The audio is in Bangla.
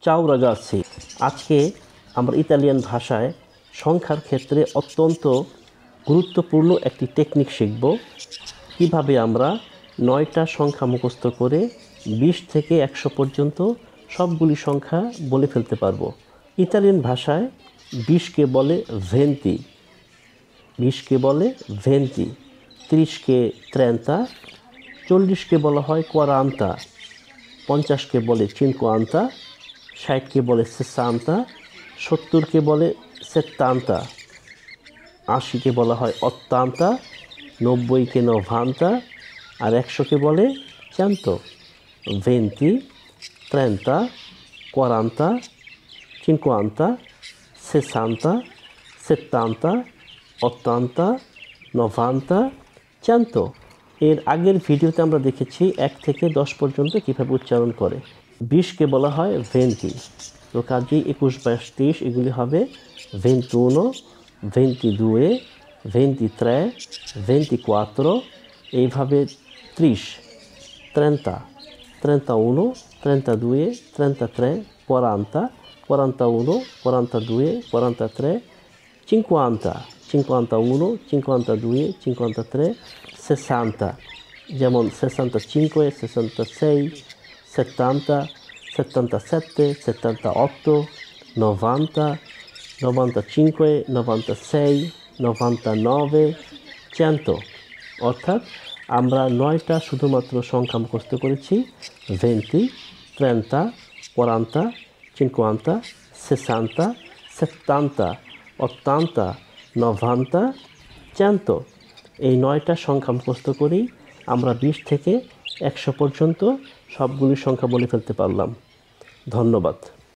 Ciao ragazzi, আজকে আমরা ইতালিয়ান ভাষায় সংখ্যার ক্ষেত্রে অত্যন্ত গুরুত্বপূর্ণ একটি টেকনিক শিখব। কিভাবে আমরা 9টা সংখ্যা মুখস্থ করে 20 থেকে 100 পর্যন্ত সবগুলি সংখ্যা বলে ফেলতে পারবো। ইতালিয়ান ভাষায় 20কে বলে ভেন্তি, 20কে বলে ভেন্তি, 30কে ত্রেন্তা, 40কে বলা হয় কোয়ারান্তা, 50কে বলে চিনকোয়ান্তা, 60কে বলে সেসান্তা, 70কে বলে সেত্তান্তা, 80কে বলা হয় অত্তান্তা, 90কে নভান্তা, আর 100কে বলে চান্তো। ভেন্তি, ত্রেন্তা, কোয়ারান্তা, চিনকোয়ান্তা, সেসান্তা, সেত্তান্তা, অত্তান্তা, নভান্তা, চান্তো। এর আগের ভিডিওতে আমরা দেখেছি 1 থেকে 10 পর্যন্ত কীভাবে উচ্চারণ করে। 20কে বলা হয় ভেন্তি, তো কাজেই 21, 22, 23 এগুলি হবে 21, 22, 23, 24, এইভাবে 30, 30, 31, 32, 33, 40, 41, 42, 43, 50, 51, 52, 53, 60, যেমন 65, 66, 70, 77, 78, 90, 95, 96, 99, 100। অর্থাৎ আমরা 9টা শুধুমাত্র সংখ্যা মুখস্থ করেছি: 20, 30, 40, 50, 60, 70, 80, 90, 100। এই 9টা সংখ্যা মুখস্থ করেই আমরা 20 থেকে 100 পর্যন্ত সবগুলি সংখ্যা বলে ফেলতে পারলাম। ধন্যবাদ।